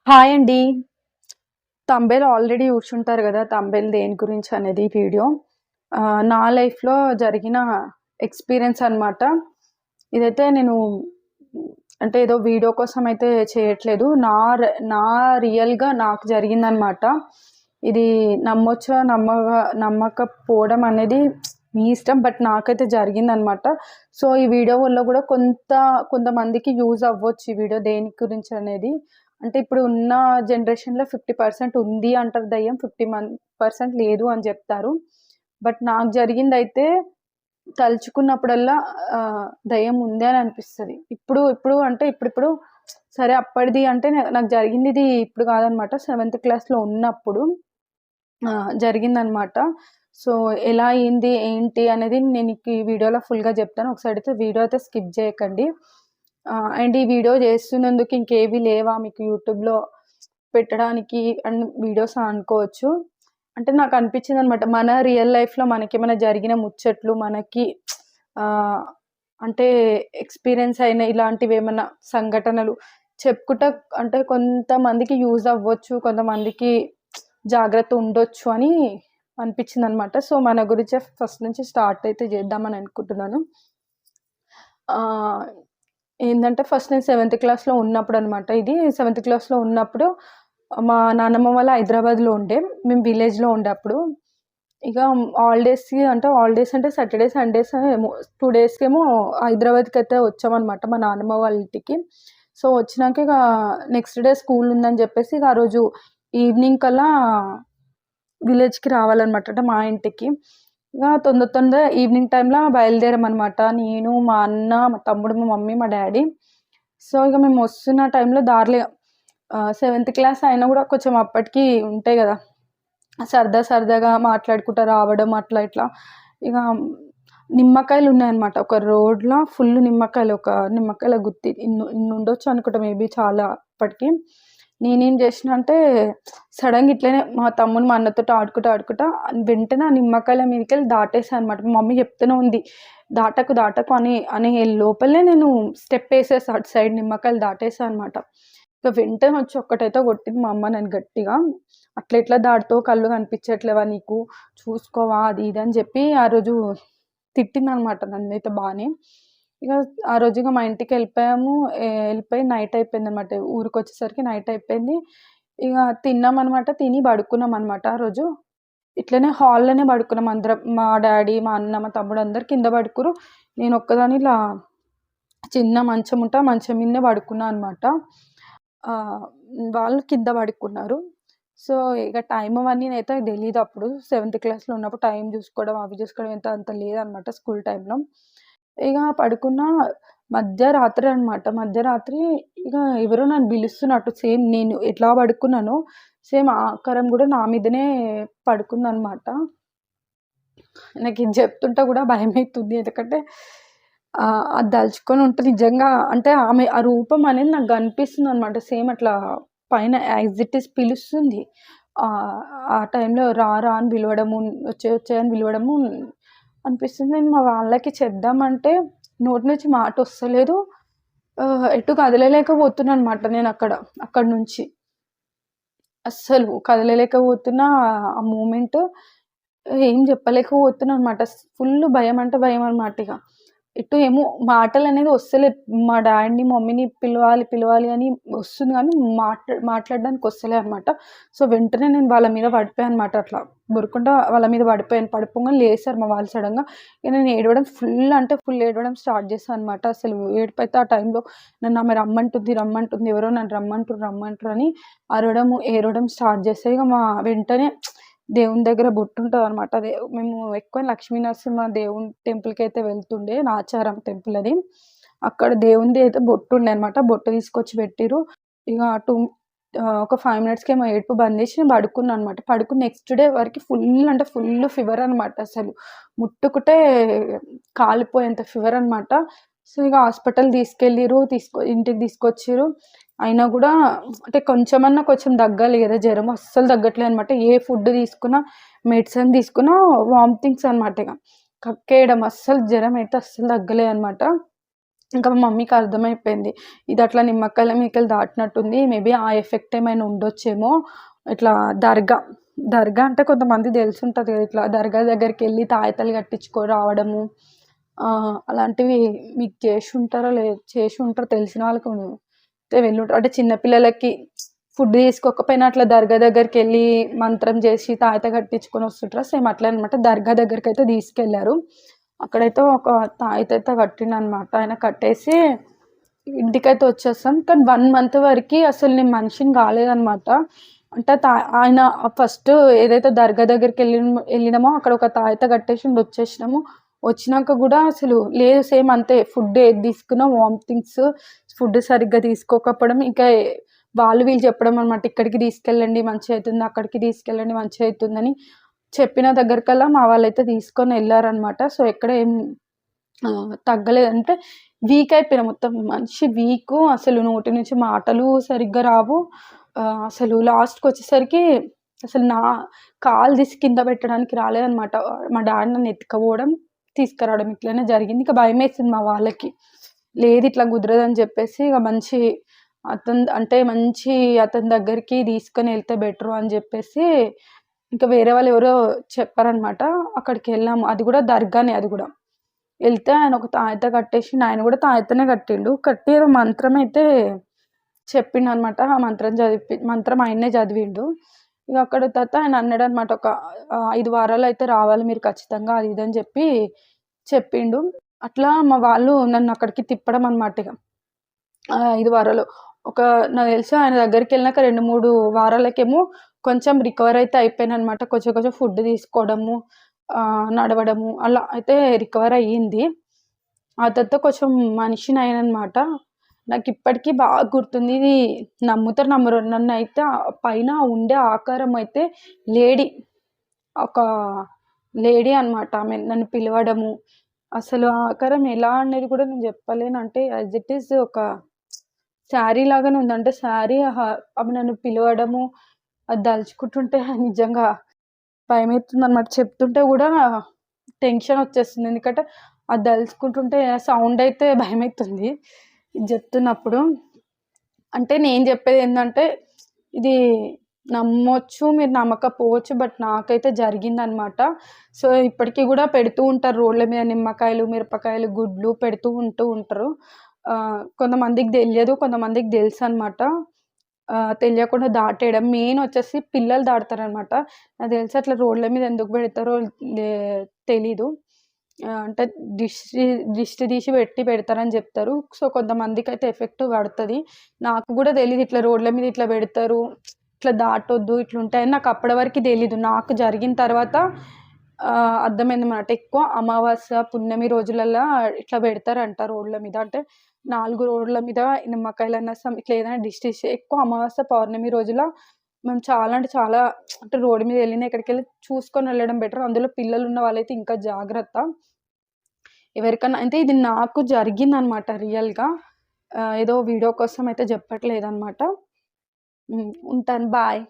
Hi అండి. తంబేల్ already చూసుంటారు గదా! తంబేల్ దేని గురించి అనేది వీడియో. నా లైఫ్‌లో జరిగిన ఎక్స్‌పీరియన్స్ అనమాట. ఇదైతే నేను అంటే ఏదో వీడియో కోసం అయితే చేయట్లేదు. నా రియల్‌గా నాకు జరిగిందనమాట. ఇది నమ్మొచ్చో నమ్మకపోవడం అనేది మీ ఇష్టం. బట్ నాకైతే జరిగిందనమాట. సో, ఈ వీడియో వల్ల గూడా కొంతమందికి యూజ్ అవ్వచ్చు ఈ వీడియో దేని గురించి అనేది. అంటే ఇప్పుడు ఉన్న జనరేషన్‌లో 50% ఉంది అంటారు దెయ్యం. 50% లేదు అని జెప్తారు. బట్ నాకు జరిగిందైతే తలుచుకున్నప్పుడల్లా దెయ్యం ఉంది అని అనిపిస్తది. ఇప్పుడు అంటే ఇప్పుడిప్పుడు సరే అప్పటిది అంటే నాకు జరిగింది ఇది ఇప్పుడు కాదనమాట. సెవెంత్ క్లాస్‌లో ఉన్నప్పుడు జరిగిందనమాట. సో, ఎలా అయింది, ఏంటి అనేది నేను ఈ వీడియోలో ఫుల్‌గా జెప్తాను. ఒకసారి అయితే వీడియో అయితే స్కిప్ జేయకండి. అండ్ ఈ వీడియో జేస్తున్నందుకు ఇంకేవి లేవా మీకు యూట్యూబ్‌లో పెట్టడానికి అండ్ వీడియోస్ అనుకోవచ్చు. అంటే నాకు అనిపించిందనమాట. మన రియల్ లైఫ్‌లో మనకేమైనా జరిగిన ముచ్చట్లు మనకి ఆహ్, అంటే ఎక్స్‌పీరియన్స్ అయిన ఇలాంటివేమన్నా సంఘటనలు చెప్పుకుంటా అంటే కొంతమందికి యూజ్ అవ్వచ్చు. కొంతమందికి జాగ్రత్త ఉండొచ్చు అని అనిపించిందనమాట. సో, మన గురించే ఫస్ట్ నుంచి స్టార్ట్ అయితే చేద్దామని అనుకుంటున్నాను. ఆహ్, ఏందంటే ఫస్ట్ నేను సెవెంత్ క్లాస్‌లో ఉన్నప్పుడనమాట ఇది. సెవెంత్ క్లాస్‌లో ఉన్నప్పుడు మా నానమ్మ వాళ్ళు హైదరాబాద్‌లో ఉండే. మేము విలేజ్‌లో ఉండే అప్పుడు. ఇక హాలిడేస్ అంటే సాటర్‌డే, సండేస్ ఏమో 2 డేస్‌కేమో హైదరాబాద్‌కైతే వచ్చామనమాట మా నానమ్మ వాళ్ళ ఇంటికి. సో, వచ్చినాక ఇక నెక్స్ట్ డే స్కూల్ ఉందని చెప్పేసి ఇక ఆ రోజు ఈవినింగ్ కల్లా విలేజ్‌కి రావాలనమాట. అంటే మా ఇంటికి. ఇగ తొందర ఈవినింగ్ టైమ్‌లో బయలుదేరామనమాట. నేను, మా అన్న, మా తమ్ముడు, మా మమ్మీ, మా డ్యాడీ. సో, ఇక మేము వస్తున్న టైంలో దారిలో సెవెంత్ క్లాస్ అయినా గూడా కొంచెం అప్పటికి ఉంటాయి గదా! సరదాగా మాట్లాడుకుంటా రావడం అట్లా ఇట్లా. ఇగ నిమ్మకాయలున్నాయనమాట. ఒక రోడ్‌లో ఫుల్ నిమ్మకాయలు. ఒక నిమ్మకాయల గుత్తి ఇన్నుండొచ్చు అనుకుంటా మేబీ చాలా అప్పటికి. నేనేం జేసినా అంటే సడెన్‌గా ఇట్లనే మా తమ్ముడు, మా అన్నతోటి ఆడుకుంటా వెంటనే ఆ నిమ్మకాయల మీదకెళ్ళి దాటేసా అనమాట. మా మమ్మీ చెప్తూనే ఉంది. దాటకు అనే లోపలే నేను స్టెప్ ఏసేసా అటు సైడ్ నిమ్మకాయలు దాటేసా అనమాట. ఇక వెంటనే వచ్చి ఒక్కటైతే కొట్టింది మా అమ్మ నన్ను గట్టిగా. "అట్లా ఎట్లా దాటుతావు? కళ్ళు కనిపించట్లేవా నీకు? చూసుకోవా?" అది ఇది అని చెప్పి ఆ రోజు తిట్టిందనమాట నన్నైతే బానే. ఇక ఆ రోజు ఇగ మా ఇంటికెళ్ళిపోయాము. ఎళ్ళిపోయి నైట్ అయిపోయిందనమాట. ఊరికొచ్చేసరికి నైట్ అయిపోయింది. ఇగ తిన్నామనమాట. తిని పడుకున్నామనమాట ఆ రోజు. ఇట్లనే హాల్‌లోనే పడుకున్నాం అందరం. మా డ్యాడీ, మా అన్న, మా తమ్ముడు అందరూ కింద పడుకుర్రు. నేనొక్కదాన్ని ఇలా చిన్న మంచం ఉంటే ఆ మంచం మీదనే పడుకున్నా అనమాట. వాళ్ళు కింద పడుకున్నారు. సో, ఇక టైం అవన్నీ అయితే తెలీదప్పుడు. సెవెంత్ క్లాస్‌లో ఉన్నప్పుడు టైం చూసుకోవడం, అవి చూసుకోవడం అంత లేదనమాట స్కూల్ టైమ్‌లో. ఇగ పడుకున్నా మధ్యరాత్రి అనమాట. మధ్యరాత్రి ఇగ ఎవరో నన్ను పిలుస్తున్నట్టు సేమ్ నేను ఎట్లా పడుకున్నానో సేమ్ ఆకారం గూడా నా మీదనే పడుకుందనమాట. నాకిది చెప్తుంటే గూడా భయమైతుంది. ఎందుకంటే అది దలుచుకొని ఉంటే నిజంగా అంటే ఆ రూపం అనేది నాకు కనిపిస్తుందనమాట. సేమ్ అట్లా పైన యాజ్ ఇట్ ఈజ్ పిలుస్తుంది. ఆహ్, ఆ టైంలో రా రా అని పిలవడము, వచ్చేయ్ అని పిలవడము అనిపిస్తుంది. నేను మా వాళ్ళకి చెప్దామంటే నోటి నుంచి మాటొస్తలేదు. ఎటు కదలలేకపోతున్నాననమాట నేనక్కడ. అక్కడి నుంచి. అస్సలు కదలలేకపోతున్నా. ఆ మూమెంట్ ఏం చెప్పలేకపోతున్నా అనమాట. ఫుల్లు భయం అంటే భయమనమాట ఇగ. ఎటు ఏమో మాటలనేది వస్తలేదు. మా డ్యాడీని, మమ్మీని పిలవాలి అని వస్తుంది గానీ మాట్లాడడానికి వస్తలే అనమాట. సో, వెంటనే నేను వాళ్ళ మీద పడిపోయాననమాట అట్లా. బొరుకుంటా వాళ్ళ మీద పడిపోయాను. పడిపోంగానే లేసారు మా వాళ్ళు సడెన్‌గా. ఇక నేను ఏడవడం ఫుల్ ఏడవడం స్టార్ట్ చేశా అనమాట. అసలు ఏడుపైతే ఆ టైంలో నన్నామె రమ్మంటుంది. ఎవరో నన్ను రమ్మంటుర్రు అని ఏడవడం స్టార్ట్ చేశా. ఇగ వెంటనే దేవుని దగ్గర బొట్టుంటదనమాట. మేము ఎక్కువ లక్ష్మీ నరసింహ దేవుని టెంపుల్‌కైతే వెళ్తుండే. నాచారం టెంపుల్ అది. అక్కడ దేవునిది అయితే బొట్టుండే అనమాట. బొట్టు తీసుకొచ్చి పెట్టిర్రు. ఇగ ఒక 5 మినిట్స్‌కేమో ఏడుపు బంద్ చేసి నేను పడుకున్నా అనమాట. పడుకుని నెక్స్ట్ డే వరకి ఫుల్ ఫీవర్ అనమాట అసలు. ముట్టుకుంటే కాలిపోయేంత ఫీవర్ అనమాట. సో, ఇగ హాస్పిటల్ తీసుకెళ్ళిర్రు. ఇంటికి తీసుకొచ్చిర్రు. అయినా గూడా అంటే కొంచెం తగ్గాలి గదా! జరం అస్సలు తగ్గట్లేదనమాట. ఏ ఫుడ్ తీసుకున్నా, మెడిసిన్ తీసుకున్నా వామిటింగ్స్ అనమాట ఇగ. కక్కేయడం జరం అయితే అస్సలు తగ్గలేదనమాట. ఇంకా మా మమ్మీకి అర్థమైపోయింది. ఇది అట్లా నిమ్మకాయల మీదకెళ్ళి దాటినట్టుంది. మేబీ ఆ ఎఫెక్ట్ ఏమైనా ఉండొచ్చేమో. ఇట్లా దర్గా, దర్గా అంటే కొంతమందికి తెలిసుంటది కదా! ఇట్లా దర్గా దగ్గరికెళ్ళి తాయెత్తులు కట్టించుకొని రావడము. అలాంటివి మీకు చేసుంటారో తెలిసిన వాళ్ళకు వెళ్ళుంటారు. అంటే చిన్న పిల్లలకి ఫుడ్ తీసుకోకపోయినా అట్లా దర్గా దగ్గరికెళ్ళి మంత్రం చేసి తాయెత్తు కట్టించుకొని వస్తుంటారు. సేమ్ అట్లే అనమాట. దర్గా దగ్గరికైతే తీసుకెళ్లారు. అక్కడైతే ఒక తాయెత్తయితే కట్టిండనమాట. ఆయన కట్టేసి ఇంటికైతే వచ్చేసాం. కానీ 1 మంత్ వరకి అసలు నేను మనిషిని కాలేదనమాట. అంటే ఆయన ఫస్ట్ ఏదైతే దర్గా దగ్గరికెళ్ళినామో అక్కడ ఒక తాయెత్తు కట్టేసిండు వచ్చేసినాము. వచ్చినాక గూడా అసలు లేదు, సేమ్ అంతే. ఫుడ్ ఏది తీసుకున్నా వామిటింగ్స్, ఫుడ్ సరిగ్గా తీసుకోకపోవడం, ఇంకా వీళ్ళు చెప్పడం అనమాట. ఇక్కడికి తీసుకెళ్ళండి మంచిగయితుంది, అక్కడికి తీసుకెళ్ళండి మంచిగయితుందని. చెప్పిన దగ్గరికల్లా మా వాళ్ళైతే తీసుకొని ఎళ్లారనమాట. సో, ఎక్కడ ఏం తగ్గలేదు. అంటే వీక్ అయిపోయినా, మొత్తం మనిషి వీకు. అసలు నోటి నుంచి మాటలు సరిగ్గా రావు. అసలు లాస్ట్‌కొచ్చేసరికి అసలు కాలు తీసి కింద పెట్టడానికి రాలేదనమాట. మా డాడీ నన్ను ఎత్తుకపోవడం, తీసుకురావడం ఇట్లనే జరిగింది. ఇక భయమేసింది మా వాళ్ళకి. లేదు ఇట్లా కుదరదని చెప్పేసి ఇక మంచి అతని దగ్గరికి తీసుకొని వెళ్తే బెటరు అని చెప్పేసి ఇంకా వేరే వాళ్ళు ఎవరో చెప్పారనమాట. అక్కడికెళ్ళాము. అది కూడా దర్గానే. అది కూడా వెళ్తే ఆయన ఒక తాయెత్తు కట్టేసిండు. ఆయన కూడా తాయెత్తునే కట్టిండు. కట్టి ఏదో మంత్రం అయితే చెప్పిండనమాట. ఆ మంత్రం ఆయన్నే చదివిండు. ఇక అక్కడ తర్వాత ఆయన అన్నాడనమాట, ఒక 5 వారాలు అయితే రావాలి మీరు ఖచ్చితంగా, అది ఇది అని చెప్పి చెప్పిండు. అట్లా మా వాళ్ళు నన్ను అక్కడికి తిప్పడం అనమాట ఇక. 5 వారాలు. నాకు తెలిసి ఆయన దగ్గరికెళ్ళినాక 2, 3 వారాలకేమో కొంచెం రికవర్ అయితే అయిపోయాననమాట. కొంచెం కొంచెం ఫుడ్ తీసుకోవడము, నడవడము అలా అయితే రికవర్ అయ్యింది. ఆ తర్వాత కొంచెం మనిషినయ్యాననమాట. నాకిప్పటికీ బాగా గుర్తుంది. ఇది నమ్ముతారో నమ్మరో, నన్నైతే పైన ఉండే ఆకారం అయితే లేడీ. ఒక లేడీ అనమాట ఆమె. నన్ను పిలవడము, అసలు ఆ ఆకారం ఎలా అనేది కూడా నేను చెప్పలేను. అంటే యాజ్ ఇట్ ఈజ్ ఒక శారీ లాగానే ఉంది. అంటే శారీ ఆమె నన్ను పిలవడము, అది దలుచుకుంటుంటే నిజంగా భయమైతుందనమాట. చెప్తుంటే గూడా టెన్షనొచ్చేస్తుంది. ఎందుకంటే అది దలుచుకుంటుంటే సౌండ్ అయితే భయమైతుంది ఇది జెప్తున్నప్పుడు. అంటే నేను జెప్పేదేందంటే, ఇది నమ్మొచ్చు, మీరు నమ్మకపోవచ్చు. బట్ నాకైతే జరిగిందనమాట. సో, ఇప్పటికి గూడా పెడుతూ ఉంటారు రోడ్ల మీద నిమ్మకాయలు, మిరపకాయలు, గుడ్లు పెడుతూ ఉంటారు. కొంతమందికి దెలియదు, కొంతమందికి దెలుసనమాట. తెలియకుండా దాటేయడం. మెయినొచ్చేసి పిల్లలు దాటుతారనమాట. నాకు దెలిసి అట్లా రోడ్ల మీద ఎందుకు బెడతారో లే తెలీదు. అంటే దిష్టి తీసి పెడతారని జెప్తారు. సో, కొంతమందికైతే ఎఫెక్ట్ పడతది. నాకు గూడా తెలీదు ఇట్లా రోడ్ల మీద ఇట్లా బెడతారు, ఇట్లా దాటొద్దు, ఇట్లుంటాయని నాకు అప్పటి వరకి తెలీదు. నాకు జరిగిన తర్వాత అర్థమైందనమాట. ఎక్కువ అమావాస్య, పున్నమి రోజులల్లా ఇట్లా బెడతారంట రోడ్ల మీద. అంటే 4 రోడ్ల మీద నిమ్మకాయలన్నా ఇట్లా ఏదైనా దిష్టి తీసి, ఎక్కువ అమావాస్య, పౌర్ణమి రోజుల మేము చాలా అంటే చాలా, అంటే రోడ్డు మీద ఎళ్ళినా ఎక్కడికెళ్ళి చూసుకొని వెళ్ళడం బెటర్. అందులో పిల్లలున్న వాళ్ళైతే ఇంకా జాగ్రత్త. ఎవరికన్నా అంటే ఇది నాకు జరిగిందనమాట రియల్‌గా. ఏదో వీడియో కోసం అయితే చెప్పట్లేదనమాట. ఉంటాను. బాయ్.